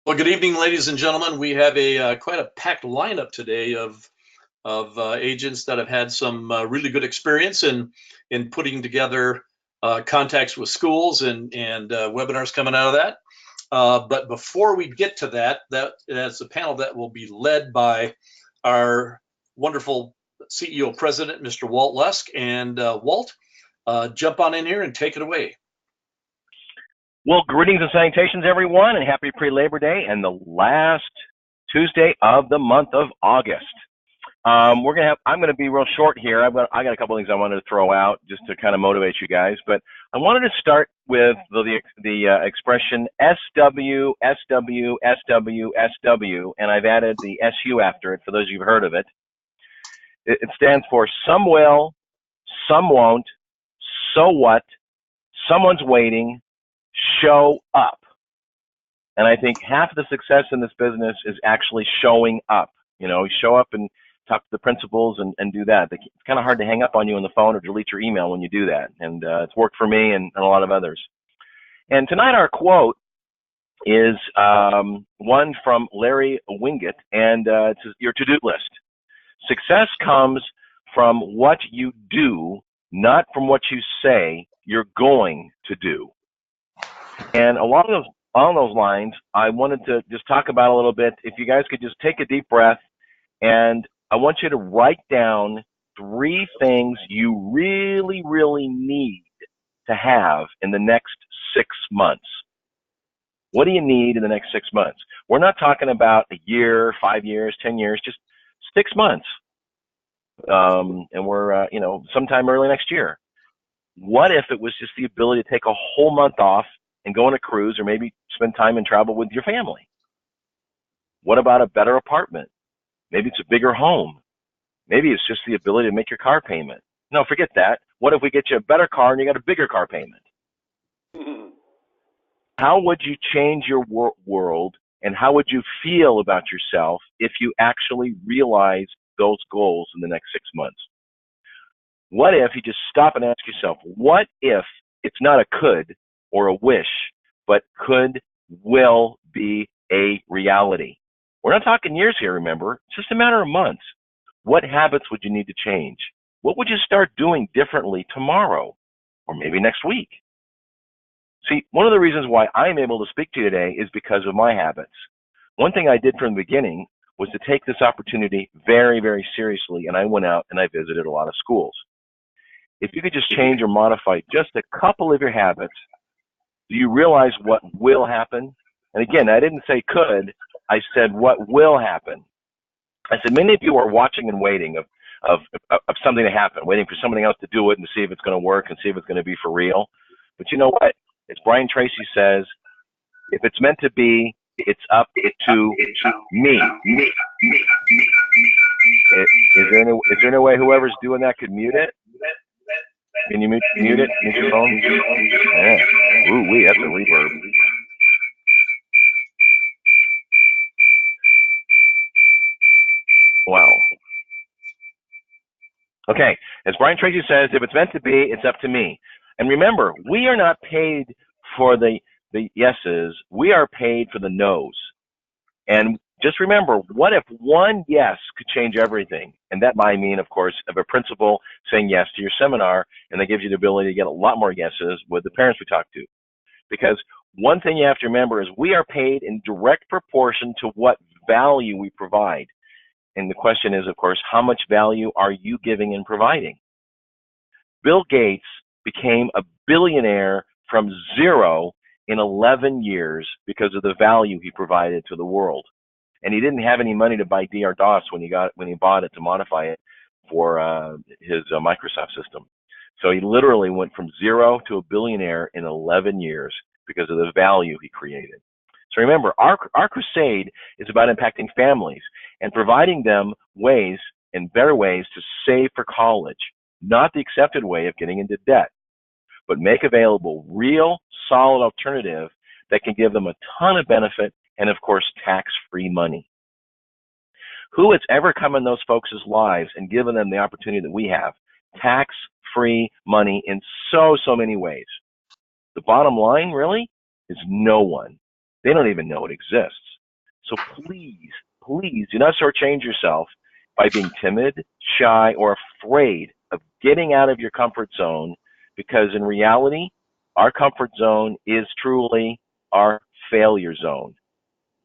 Well, good evening, ladies and gentlemen. We have a quite a packed lineup today of agents that have had some really good experience in putting together contacts with schools and webinars coming out of that. But before we get to that's a panel that will be led by our wonderful CEO President, Mr. Walt Lusk. And Walt, jump on in here and take it away. Well, greetings and salutations, everyone, and happy pre-Labor Day and the last Tuesday of the month of August. I'm going to be real short here. I got a couple of things I wanted to throw out just to kind of motivate you guys, but I wanted to start with the expression SW, SW, SW, SW, and I've added the SU after it for those of you who've heard of it. It stands for some will, some won't, so what, someone's waiting, show up. And I think half of the success in this business is actually showing up. You know, you show up and talk to the principals and do that. It's kind of hard to hang up on you on the phone or delete your email when you do that. And it's worked for me and a lot of others. And tonight our quote is one from Larry Winget, and it's your to-do list. Success comes from what you do, not from what you say you're going to do. And along those lines, I wanted to just talk about a little bit, if you guys could just take a deep breath, and I want you to write down 3 things you really, really need to have in the next 6 months. What do you need in the next 6 months? We're not talking about a year, 5 years, 10 years, just 6 months. And we're, sometime early next year. What if it was just the ability to take a whole month off and go on a cruise, or maybe spend time and travel with your family? What about a better apartment? Maybe it's a bigger home. Maybe it's just the ability to make your car payment. No, forget that. What if we get you a better car and you got a bigger car payment? How would you change your world, and how would you feel about yourself if you actually realize those goals in the next 6 months? What if you just stop and ask yourself, what if it's not a could or a wish, but could, will be a reality? We're not talking years here, remember. It's just a matter of months. What habits would you need to change? What would you start doing differently tomorrow, or maybe next week? See, one of the reasons why I'm able to speak to you today is because of my habits. One thing I did from the beginning was to take this opportunity very, very seriously, and I went out and I visited a lot of schools. If you could just change or modify just a couple of your habits, do you realize what will happen? And again, I didn't say could, I said what will happen. I said many of you are watching and waiting of something to happen, waiting for somebody else to do it and see if it's going to work and see if it's going to be for real. But you know what? As Brian Tracy says, if it's meant to be, it's up to me. Is there any way whoever's doing that could mute it? Can you mute it? Mute your phone? Yeah. Ooh, that's a reverb. Wow. Okay, as Brian Tracy says, if it's meant to be, it's up to me. And remember, we are not paid for the yeses. We are paid for the nos. And just remember, what if one yes could change everything? And that might mean, of course, of a principal saying yes to your seminar, and that gives you the ability to get a lot more yeses with the parents we talk to. Because one thing you have to remember is we are paid in direct proportion to what value we provide. And the question is, of course, how much value are you giving and providing? Bill Gates became a billionaire from zero in 11 years because of the value he provided to the world. And he didn't have any money to buy DR-DOS when he bought it to modify it for his Microsoft system. So he literally went from zero to a billionaire in 11 years because of the value he created. So remember, our crusade is about impacting families and providing them ways and better ways to save for college, not the accepted way of getting into debt, but make available real, solid alternative that can give them a ton of benefit and, of course, tax-free money. Who has ever come in those folks' lives and given them the opportunity that we have? Tax-free money in so many ways. The bottom line, really, is no one. They don't even know it exists. So please, please do not shortchange yourself by being timid, shy, or afraid of getting out of your comfort zone, because in reality, our comfort zone is truly our failure zone.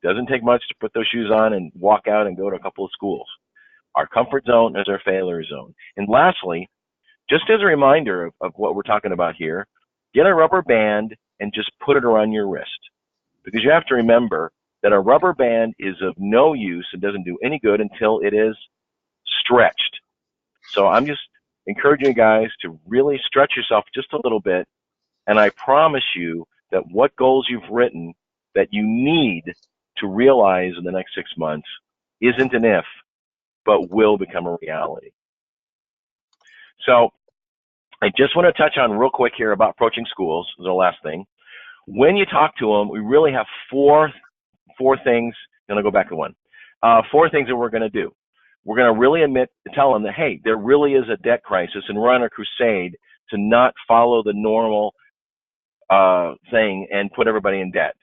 It doesn't take much to put those shoes on and walk out and go to a couple of schools. Our comfort zone is our failure zone. And lastly, just as a reminder of what we're talking about here, get a rubber band and just put it around your wrist. Because you have to remember that a rubber band is of no use and doesn't do any good until it is stretched. So I'm just encouraging you guys to really stretch yourself just a little bit. And I promise you that what goals you've written that you need to realize in the next 6 months isn't an if, but will become a reality. So I just want to touch on real quick here about approaching schools. This is the last thing. When you talk to them, we really have four things. And I'll go back to one. 4 things that we're going to do. We're going to really tell them that, hey, there really is a debt crisis, and we're on a crusade to not follow the normal thing and put everybody in debt.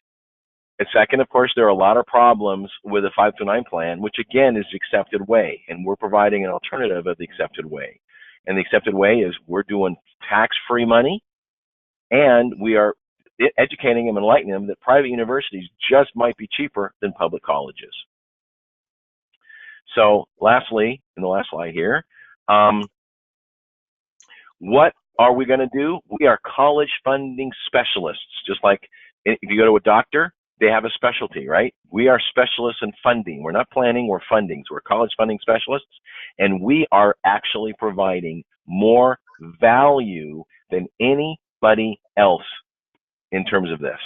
And second, of course, there are a lot of problems with the 529 plan, which again is the accepted way, and we're providing an alternative of the accepted way. And the accepted way is we're doing tax-free money, and we are educating them and enlightening them that private universities just might be cheaper than public colleges. So lastly, in the last slide here, what are we going to do? We are college funding specialists. Just like if you go to a doctor, they have a specialty, right? We are specialists in funding. We're not planning, we're funding. So we're college funding specialists, and we are actually providing more value than anybody else in terms of this.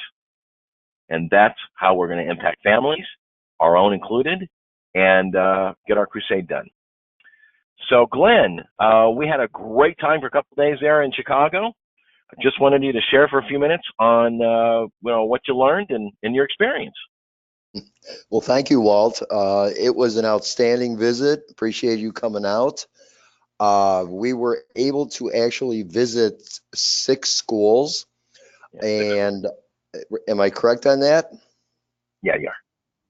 And that's how we're going to impact families, our own included, and get our crusade done. So Glenn, we had a great time for a couple of days there in Chicago. I just wanted you to share for a few minutes on what you learned and your experience. Well, thank you, Walt. It was an outstanding visit. Appreciate you coming out. We were able to actually visit 6 schools. And am I correct on that? Yeah, you are.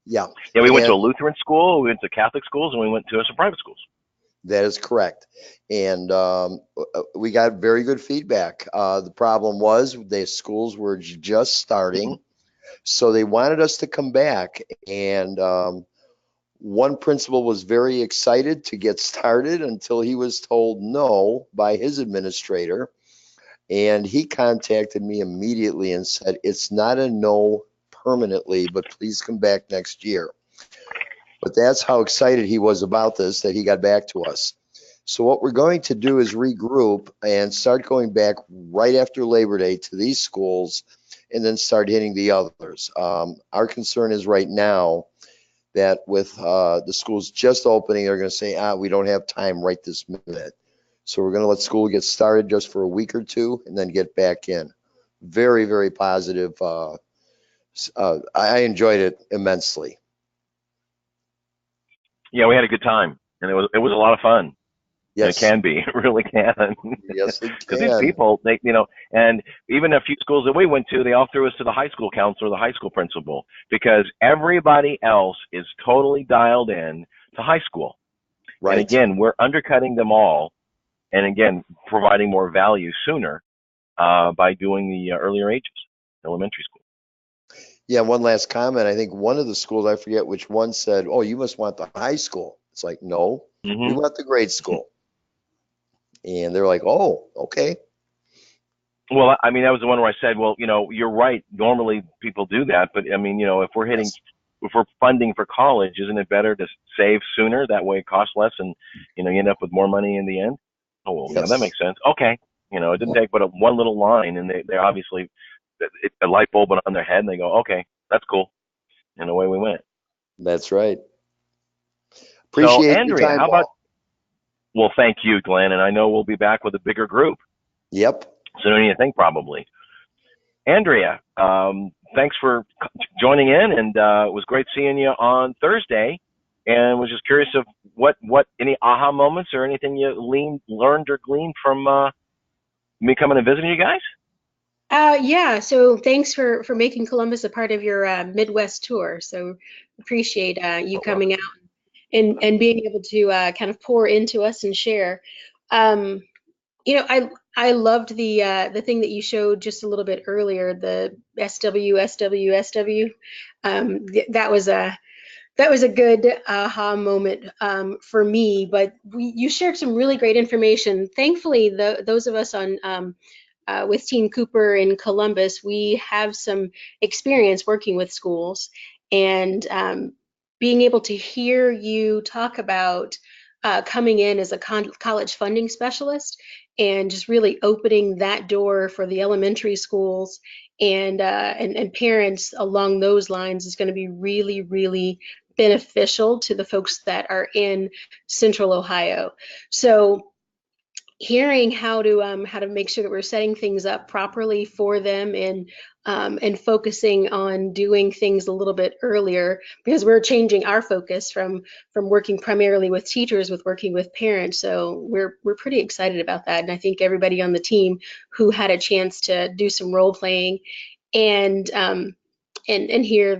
Yeah. Yeah, we went to a Lutheran school, we went to Catholic schools, and we went to some private schools. That is correct. And we got very good feedback. The problem was the schools were just starting, so they wanted us to come back. And one principal was very excited to get started until he was told no by his administrator. And he contacted me immediately and said, it's not a no permanently, but please come back next year. But that's how excited he was about this, that he got back to us. So what we're going to do is regroup and start going back right after Labor Day to these schools and then start hitting the others. Our concern is right now that with the schools just opening, they're going to say, we don't have time right this minute. So we're going to let school get started just for a week or two and then get back in. Very, very positive. I enjoyed it immensely. Yeah, we had a good time, and it was a lot of fun. Yes, it can be. It really can. Yes, it Because can. these people, and even a few schools that we went to, they all threw us to the high school counselor, the high school principal, because everybody else is totally dialed in to high school. Right. And again, we're undercutting them all, and again, providing more value sooner by doing the earlier ages, elementary school. Yeah, one last comment. I think one of the schools, I forget which one, said, oh, you must want the high school. It's like, no, we want the grade school. And they're like, oh, okay. Well, I mean, that was the one where I said, well, you're right. Normally people do that. But I mean, if we're hitting, if we're funding for college, isn't it better to save sooner? That way it costs less and, you end up with more money in the end. Oh, well, yeah, that makes sense. Okay. It didn't take but one little line, and they obviously, a light bulb went on their head, and they go, okay, that's cool. And away we went. That's right. Appreciate so, Andrea, your time, how about, well, thank you, Glenn, and I know we'll be back with a bigger group. Yep. Sooner than you think, probably. Andrea, thanks for joining in, and it was great seeing you on Thursday, and was just curious of what any aha moments or anything you learned or gleaned from me coming and visiting you guys? Yeah, so thanks for making Columbus a part of your Midwest tour. So appreciate you Oh, coming out and being able to kind of pour into us and share. Um, I loved the thing that you showed just a little bit earlier, the SW. That was a good aha moment for me. But you shared some really great information. Thankfully, those of us on with Team Cooper in Columbus, we have some experience working with schools and being able to hear you talk about coming in as a college funding specialist and just really opening that door for the elementary schools and parents along those lines is going to be really, really beneficial to the folks that are in Central Ohio. So hearing how to make sure that we're setting things up properly for them and focusing on doing things a little bit earlier because we're changing our focus from working primarily with teachers with working with parents. So we're pretty excited about that, and I think everybody on the team who had a chance to do some role playing and and hear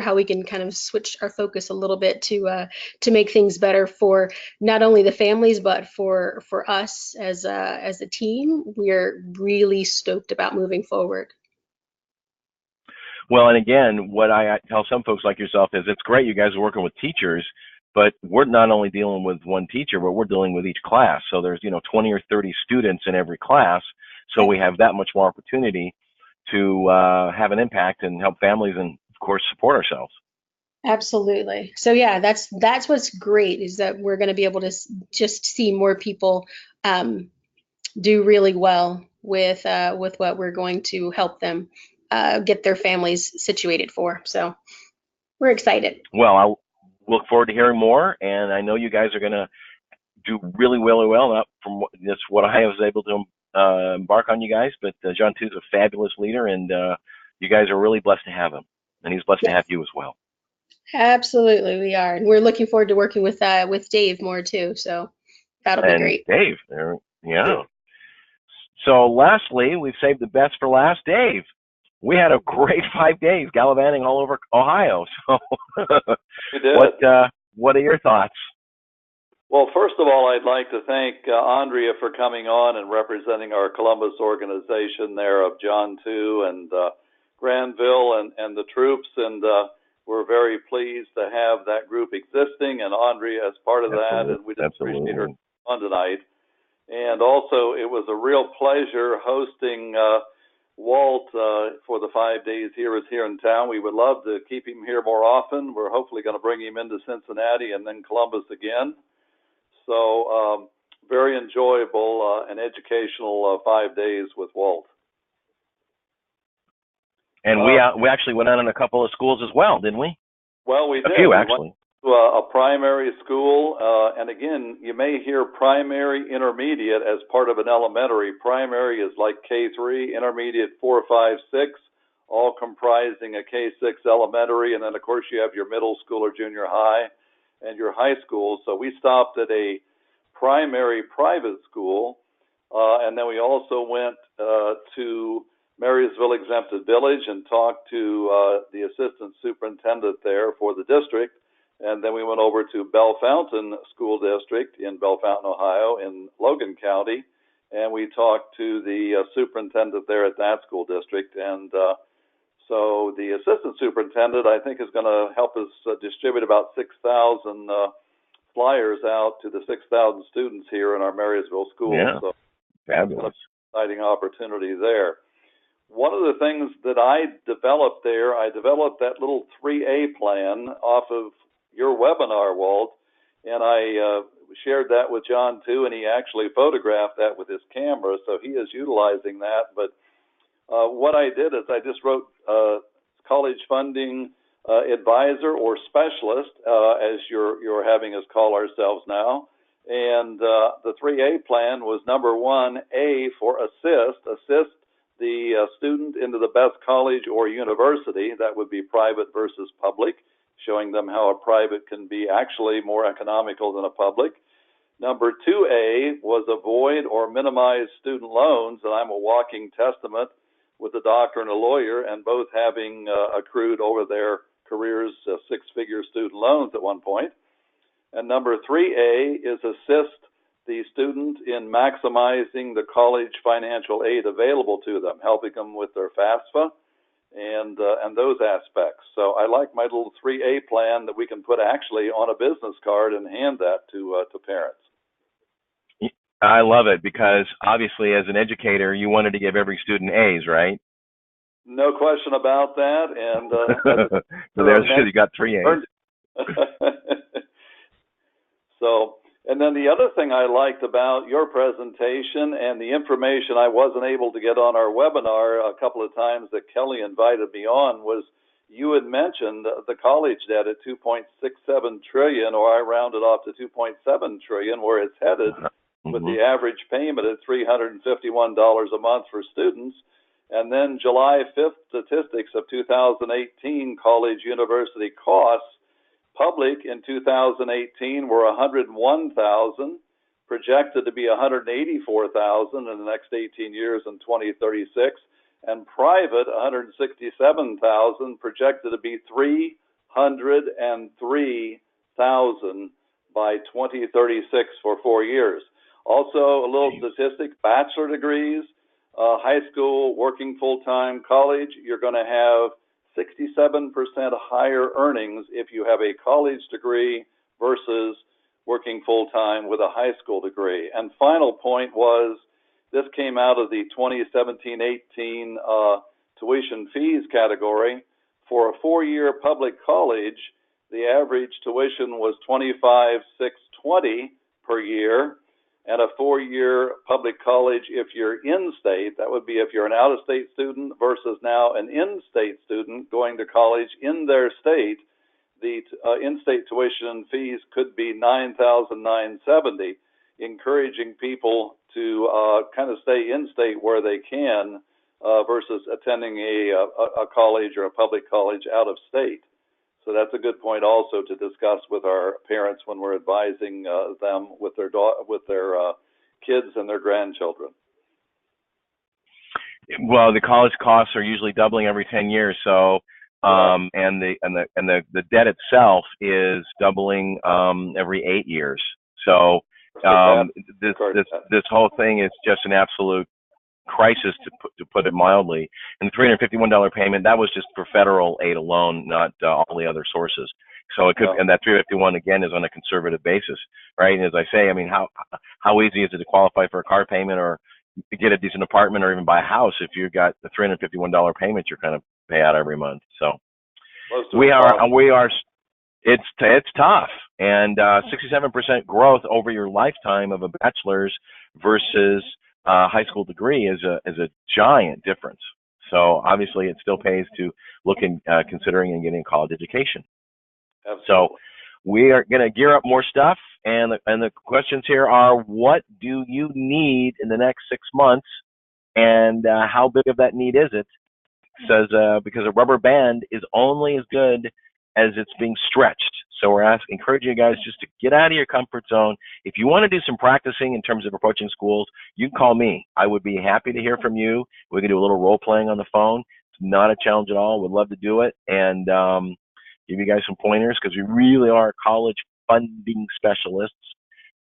how we can kind of switch our focus a little bit to make things better for not only the families but for us as a team. We're really stoked about moving forward. well, and again, what I tell some folks like yourself is it's great you guys are working with teachers, but we're not only dealing with one teacher, but we're dealing with each class. So there's 20 or 30 students in every class, so we have that much more opportunity to have an impact and help families and of course support ourselves. Absolutely. So yeah, that's what's great is that we're going to be able to just see more people do really well with what we're going to help them get their families situated for. So we're excited. Well, I look forward to hearing more, and I know you guys are going to do really, really well. Not from that's what I was able to embark on you guys, but John too is a fabulous leader, and you guys are really blessed to have him, and he's blessed to have Yes, you as well. absolutely we are. And we're looking forward to working with Dave more too. So that'll be And great. Dave, yeah. So lastly, we've saved the best for last. Dave, we had a great 5 days gallivanting all over Ohio. So We did. what are your thoughts? Well, first of all, I'd like to thank Andrea for coming on and representing our Columbus organization there of John too and Granville and the troops. And we're very pleased to have that group existing and Andrea as part of that. And we just appreciate her on tonight. And also, it was a real pleasure hosting Walt for the 5 days he was here in town. We would love to keep him here more often. We're hopefully going to bring him into Cincinnati and then Columbus again. So very enjoyable and educational 5 days with Walt. And we actually went out in a couple of schools as well, didn't we? Well, we did. A few, We actually. went to a primary school, and again, you may hear primary intermediate as part of an elementary. Primary is like K3, intermediate 4, 5, 6, all comprising a K6 elementary, and then of course you have your middle school or junior high and your high school. So we stopped at a primary private school, and then we also went to Marysville Exempted Village and talked to the assistant superintendent there for the district. And then we went over to Bell Fountain School District in Bell Fountain, Ohio, in Logan County, and we talked to the superintendent there at that school district. And so the assistant superintendent, I think, is going to help us distribute about 6,000 flyers out to the 6,000 students here in our Marysville schools. Yeah, so fabulous. Exciting opportunity there. One of the things that I developed there, I developed that little 3A plan off of your webinar, Walt, and I shared that with John too, and he actually photographed that with his camera, so he is utilizing that. But what I did is I just wrote college funding advisor or specialist, as you're having us call ourselves now. And the 3A plan was number 1A for assist the student into the best college or university. That would be private versus public, showing them how a private can be actually more economical than a public. Number 2A was avoid or minimize student loans, and I'm a walking testament with a doctor and a lawyer, and both having accrued over their careers six-figure student loans at one point. And number 3A is assist the student in maximizing the college financial aid available to them, helping them with their FAFSA and those aspects. So I like my little 3A plan that we can put actually on a business card and hand that to parents. I love it, because obviously as an educator, you wanted to give every student A's, right? No question about that. And so there's you got 3 A's. So, and then the other thing I liked about your presentation and the information I wasn't able to get on our webinar a couple of times that Kelly invited me on was you had mentioned the college debt at 2.67 trillion, or I rounded off to 2.7 trillion, where it's headed, with the average payment at $351 a month for students. And then July 5th statistics of 2018 college university costs, public in 2018 were 101,000, projected to be 184,000 in the next 18 years in 2036, and private 167,000, projected to be 303,000 by 2036 for 4 years. Also, a little statistic: bachelor degrees, high school, working full-time, college, you're going to have 67% higher earnings if you have a college degree versus working full-time with a high school degree. And final point was, this came out of the 2017-18 tuition fees category. For a 4-year public college, the average tuition was $25,620 per year. And a 4-year public college, if you're in-state, that would be if you're an out-of-state student versus now an in-state student going to college in their state, the in-state tuition fees could be $9,970, encouraging people to kind of stay in-state where they can versus attending a college or a public college out of state. So that's a good point also to discuss with our parents when we're advising them with their kids and their grandchildren. Well, the college costs are usually doubling every 10 years, so and the debt itself is doubling every 8 years. So this whole thing is just an absolute crisis, to put it mildly. And the $351 payment, that was just for federal aid alone, not all the other sources. So it could, and that $351 again is on a conservative basis, right? And as I say, I mean, how easy is it to qualify for a car payment or get a decent apartment or even buy a house if you've got the $351 payment you're going to pay out every month? So it's tough, and 67% growth over your lifetime of a bachelor's versus high school degree is a giant difference. So obviously it still pays to look in considering and getting a college education. Absolutely. So we are going to gear up more stuff, and the questions here are: what do you need in the next 6 months, and how big of that need is it? It says because a rubber band is only as good as it's being stretched. So we're encouraging you guys just to get out of your comfort zone. If you want to do some practicing in terms of approaching schools, you can call me. I would be happy to hear from you. We can do a little role playing on the phone. It's not a challenge at all. We'd love to do it and give you guys some pointers, because we really are college funding specialists,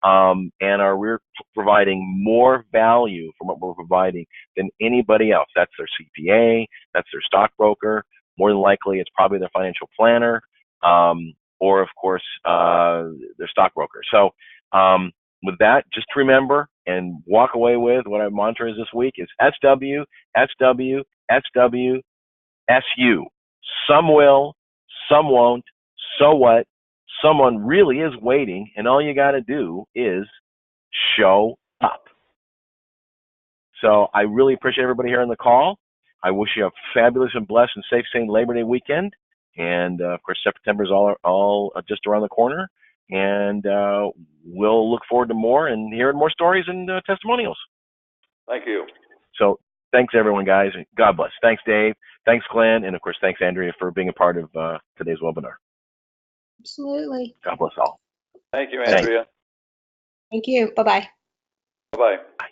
and we're providing more value from what we're providing than anybody else. That's their CPA, that's their stockbroker. More than likely, it's probably their financial planner, or of course, their stockbroker. So with that, just remember and walk away with what our mantra is this week is SW, SW, SW, SU. Some will, some won't. So what? Someone really is waiting, and all you got to do is show up. So I really appreciate everybody here on the call. I wish you a fabulous and blessed and safe, sane Labor Day weekend. And of course, September is all just around the corner. And we'll look forward to more and hearing more stories and testimonials. Thank you. So thanks, everyone, guys. God bless. Thanks, Dave. Thanks, Glenn. And of course, thanks, Andrea, for being a part of today's webinar. Absolutely. God bless all. Thank you, Andrea. Thank you. Bye-bye. Bye-bye.